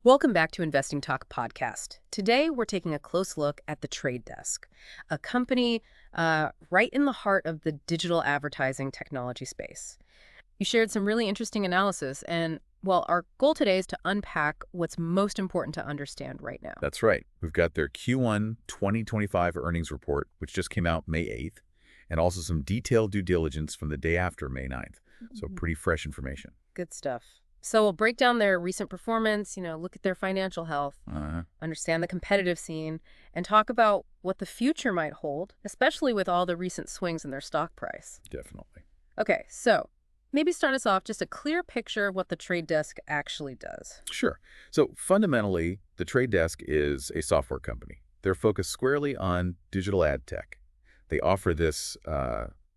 Welcome back to Investing Talk podcast. Today, we're taking a close look at the Trade Desk, a company right in the heart of the digital advertising technology space. You shared some really interesting analysis, and well, our goal today is to unpack what's most important to understand right now. That's right. We've got their Q1 2025 earnings report, which just came out May 8th, and also some detailed due diligence from the day after May 9th. So Mhm. pretty fresh information. Good stuff. So we'll break down their recent performance, look at their financial health, Uh, understand the competitive scene, and talk about what the future might hold, especially with all the recent swings in their stock price. Definitely. Okay, so maybe start us off just a clear picture of what the trade desk actually does. Sure. So fundamentally, the Trade Desk is a software company. They're focused squarely on digital ad tech. They offer this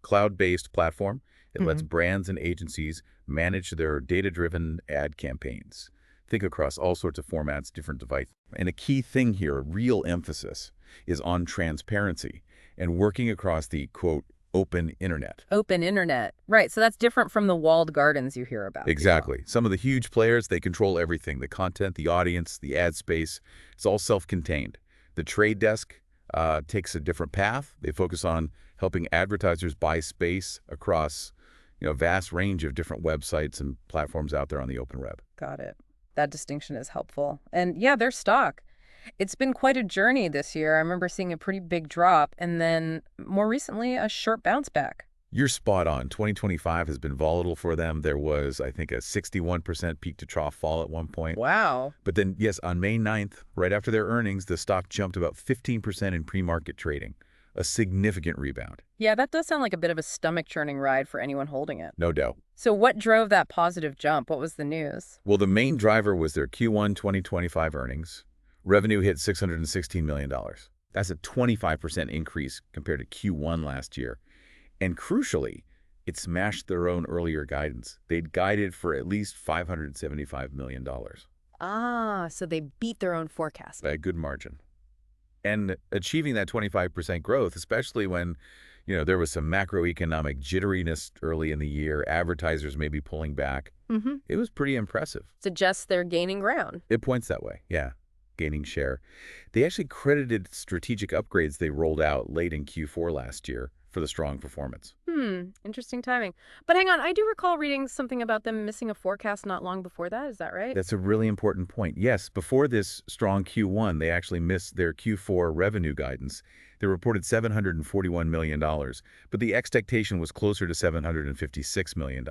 cloud-based platform. It lets Hmm. brands and agencies manage their data-driven ad campaigns. Think across all sorts of formats, different devices. And a key thing here, a real emphasis, is on transparency and working across the, quote, open internet. Open internet. Right, so that's different from the walled gardens you hear about. Exactly. Some of the huge players, they control everything. The content, the audience, the ad space. It's all self-contained. The Trade Desk takes a different path. They focus on helping advertisers buy space across a vast range of different websites and platforms out there on the open web. Got it. That distinction is helpful. And yeah, their stock. It's been quite a journey this year. I remember seeing a pretty big drop and then more recently a short bounce back. You're spot on. 2025 has been volatile for them. There was, I think, a 61% peak to trough fall at one point. Wow. But then, yes, on May 9th, right after their earnings, the stock jumped about 15% in pre-market trading, a significant rebound. Yeah, that does sound like a bit of a stomach churning ride for anyone holding it. No doubt. So what drove that positive jump? What was the news? Well, the main driver was their Q1 2025 earnings. Revenue hit $616 million. That's a 25% increase compared to Q1 last year. And crucially, it smashed their own earlier guidance. They'd guided for at least $575 million Ah, so they beat their own forecast. by a good margin. And achieving that 25% growth, especially when, there was some macroeconomic jitteriness early in the year, advertisers may be pulling back, Mm-hmm. it was pretty impressive. Suggests they're gaining ground. It points that way, yeah, gaining share. They actually credited strategic upgrades they rolled out late in Q4 last year for the strong performance. Interesting timing. But hang on, I do recall reading something about them missing a forecast not long before that. Is that right? That's a really important point. Yes, before this strong Q1, they actually missed their Q4 revenue guidance. They reported $741 million, but the expectation was closer to $756 million.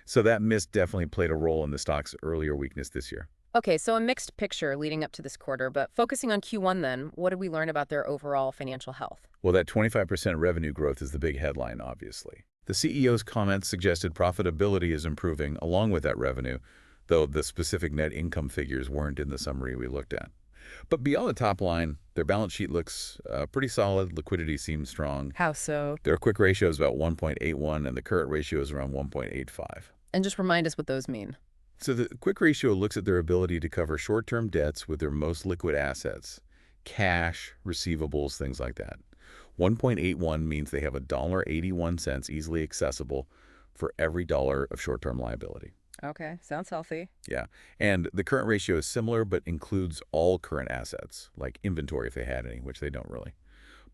So that miss definitely played a role in the stock's earlier weakness this year. Okay, so a mixed picture leading up to this quarter, but focusing on Q1 then, what did we learn about their overall financial health? Well, that 25% revenue growth is the big headline, obviously. The CEO's comments suggested profitability is improving along with that revenue, though the specific net income figures weren't in the summary we looked at. But beyond the top line, their balance sheet looks pretty solid. Liquidity seems strong. How so? Their quick ratio is about 1.81, and the current ratio is around 1.85. And just remind us what those mean. So the quick ratio looks at their ability to cover short-term debts with their most liquid assets, cash, receivables, things like that. 1.81 means they have $1.81 easily accessible for every dollar of short-term liability. Okay, sounds healthy. Yeah, and the current ratio is similar but includes all current assets, like inventory if they had any, which they don't really.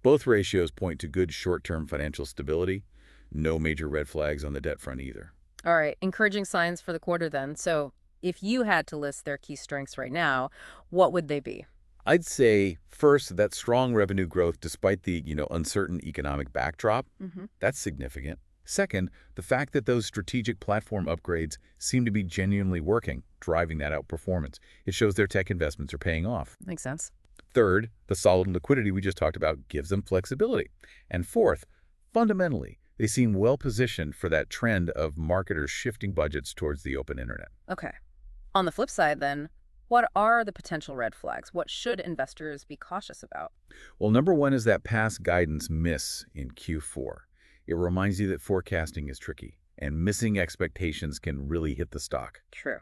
Both ratios point to good short-term financial stability, no major red flags on the debt front either. All right, encouraging signs for the quarter then. So if you had to list their key strengths right now, what would they be? I'd say, first, that strong revenue growth despite the, uncertain economic backdrop, Mm-hmm. that's significant. Second, the fact that those strategic platform upgrades seem to be genuinely working, driving that outperformance. It shows their tech investments are paying off. Makes sense. Third, the solid liquidity we just talked about gives them flexibility. And fourth, fundamentally, they seem well-positioned for that trend of marketers shifting budgets towards the open internet. Okay. On the flip side then, what are the potential red flags? What should investors be cautious about? Well, number one is that past guidance miss in Q4. It reminds you that forecasting is tricky, and missing expectations can really hit the stock. True.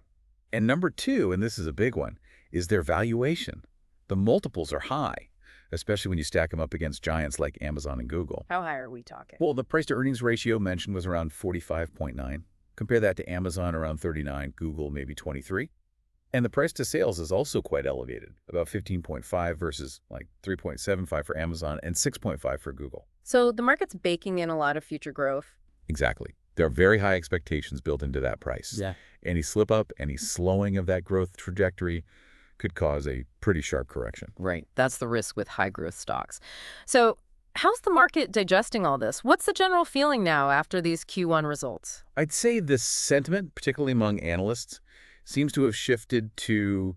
And number two, and this is a big one, is their valuation. The multiples are high, especially when you stack them up against giants like Amazon and Google. How high are we talking? Well, the price-to-earnings ratio mentioned was around 45.9. Compare that to Amazon around 39, Google maybe 23. And the price to sales is also quite elevated, about 15.5 versus like 3.75 for Amazon and 6.5 for Google. So the market's baking in a lot of future growth. Exactly. There are very high expectations built into that price. Yeah. Any slip up, any slowing of that growth trajectory could cause a pretty sharp correction. Right. That's the risk with high growth stocks. So how's the market digesting all this? What's the general feeling now after these Q1 results? I'd say this sentiment, particularly among analysts, seems to have shifted to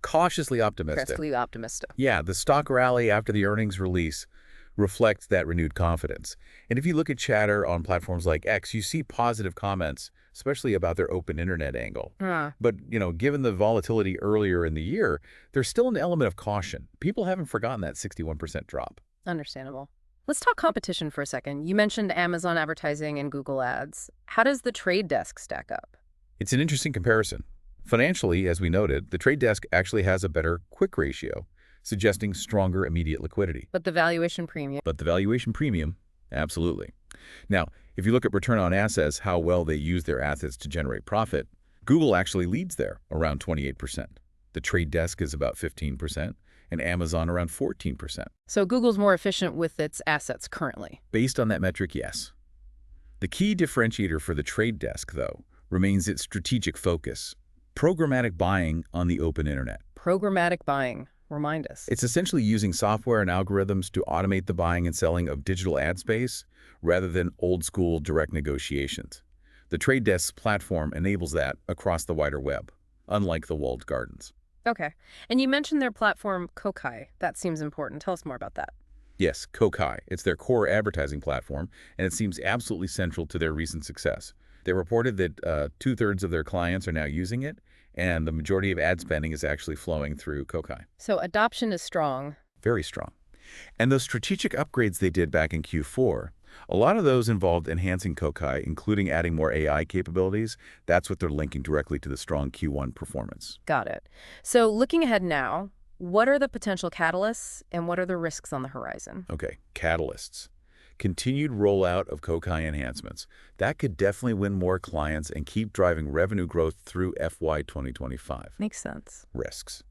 cautiously optimistic. Cautiously optimistic. Yeah, the stock rally after the earnings release reflects that renewed confidence. And if you look at chatter on platforms like X, you see positive comments, especially about their open internet angle. But, given the volatility earlier in the year, there's still an element of caution. People haven't forgotten that 61% drop. Understandable. Let's talk competition for a second. You mentioned Amazon advertising and Google ads. How does the trade desk stack up? It's an interesting comparison. Financially, as we noted, the trade desk actually has a better quick ratio, suggesting stronger immediate liquidity. But the valuation premium? Absolutely. Now, if you look at return on assets, how well they use their assets to generate profit, Google actually leads there, around 28%. The trade desk is about 15%, and Amazon around 14%. So Google's more efficient with its assets currently. Based on that metric, yes. The key differentiator for the trade desk, though, remains its strategic focus: programmatic buying on the open internet. Programmatic buying. Remind us. It's essentially using software and algorithms to automate the buying and selling of digital ad space rather than old-school direct negotiations. The trade desk's platform enables that across the wider web, unlike the walled gardens. Okay. And you mentioned their platform, Kokai. That seems important. Tell us more about that. Yes, Kokai. It's their core advertising platform, and it seems absolutely central to their recent success. They reported that two-thirds of their clients are now using it, and the majority of ad spending is actually flowing through Kokai. So adoption is strong. Very strong. And those strategic upgrades they did back in Q4, a lot of those involved enhancing Kokai, including adding more AI capabilities. That's what they're linking directly to the strong Q1 performance. Got it. So looking ahead now, what are the potential catalysts and what are the risks on the horizon? Okay, catalysts. Continued rollout of Kokai enhancements. That could definitely win more clients and keep driving revenue growth through FY 2025. Makes sense. Risks.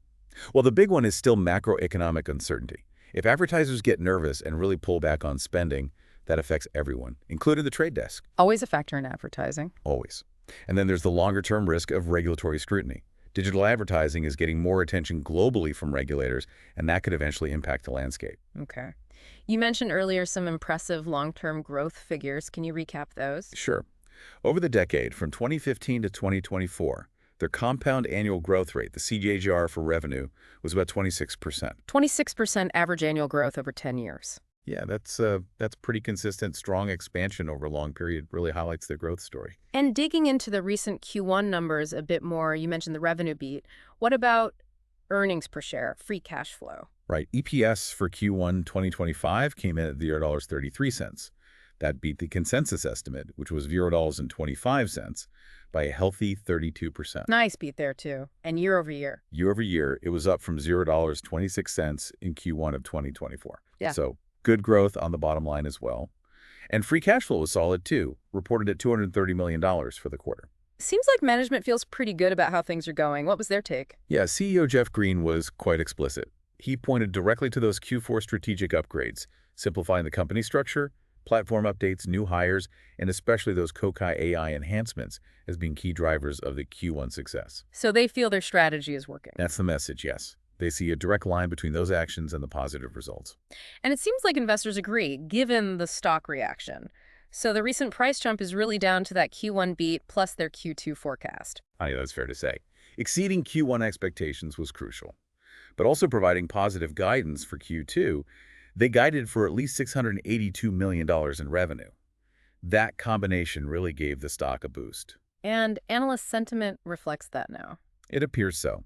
Well, the big one is still macroeconomic uncertainty. If advertisers get nervous and really pull back on spending, that affects everyone, including the trade desk. Always a factor in advertising. Always. And then there's the longer-term risk of regulatory scrutiny. Digital advertising is getting more attention globally from regulators, and that could eventually impact the landscape. Okay. You mentioned earlier some impressive long-term growth figures. Can you recap those? Sure. Over the decade, from 2015 to 2024, their compound annual growth rate, the CAGR for revenue, was about 26%. 26% average annual growth over 10 years. Yeah, that's pretty consistent, strong expansion over a long period. Really highlights their growth story. And digging into the recent Q1 numbers a bit more, you mentioned the revenue beat. What about earnings per share, free cash flow? Right. EPS for Q1 2025 came in at $0.33. That beat the consensus estimate, which was $0.25, by a healthy 32%. Nice beat there, too. And year over year? Year over year, it was up from $0.26 in Q1 of 2024. Yeah. So good growth on the bottom line as well. And free cash flow was solid, too, reported at $230 million for the quarter. Seems like management feels pretty good about how things are going. What was their take? Yeah, CEO Jeff Green was quite explicit. He pointed directly to those Q4 strategic upgrades, simplifying the company structure, platform updates, new hires, and especially those Kokai AI enhancements as being key drivers of the Q1 success. So they feel their strategy is working. That's the message, yes. They see a direct line between those actions and the positive results. And it seems like investors agree, given the stock reaction. So the recent price jump is really down to that Q1 beat plus their Q2 forecast. I know that's fair to say. Exceeding Q1 expectations was crucial, but also providing positive guidance for Q2. They guided for at least $682 million in revenue. That combination really gave the stock a boost. And analyst sentiment reflects that now. It appears so.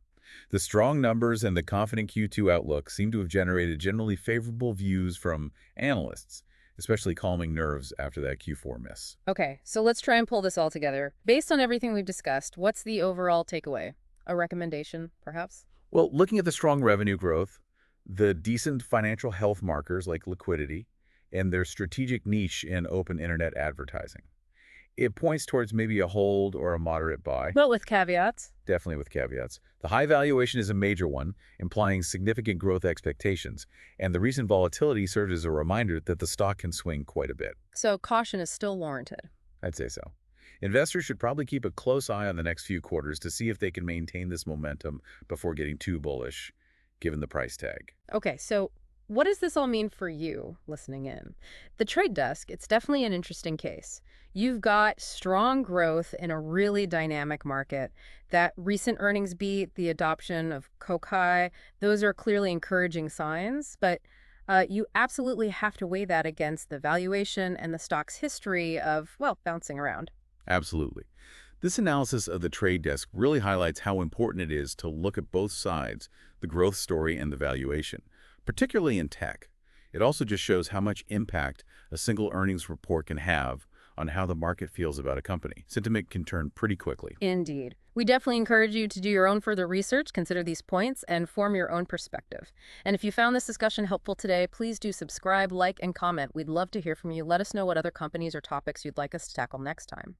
The strong numbers and the confident Q2 outlook seem to have generated generally favorable views from analysts, especially calming nerves after that Q4 miss. Okay, so let's try and pull this all together. Based on everything we've discussed, what's the overall takeaway? A recommendation, perhaps? Well, looking at the strong revenue growth, the decent financial health markers like liquidity, and their strategic niche in open internet advertising. It points towards maybe a hold or a moderate buy, But with caveats. definitely with caveats. The high valuation is a major one, implying significant growth expectations, and the recent volatility serves as a reminder that the stock can swing quite a bit. So caution is still warranted. I'd say so. Investors should probably keep a close eye on the next few quarters to see if they can maintain this momentum before getting too bullish, given the price tag. Okay, so what does this all mean for you listening in? The trade desk, it's definitely an interesting case. You've got strong growth in a really dynamic market. That recent earnings beat, the adoption of Kokai, those are clearly encouraging signs, but you absolutely have to weigh that against the valuation and the stock's history of, well, bouncing around. Absolutely. This analysis of the trade desk really highlights how important it is to look at both sides, the growth story and the valuation, particularly in tech. It also just shows how much impact a single earnings report can have on how the market feels about a company. Sentiment can turn pretty quickly. Indeed. We definitely encourage you to do your own further research, consider these points, and form your own perspective. And if you found this discussion helpful today, please do subscribe, like, and comment. We'd love to hear from you. Let us know what other companies or topics you'd like us to tackle next time.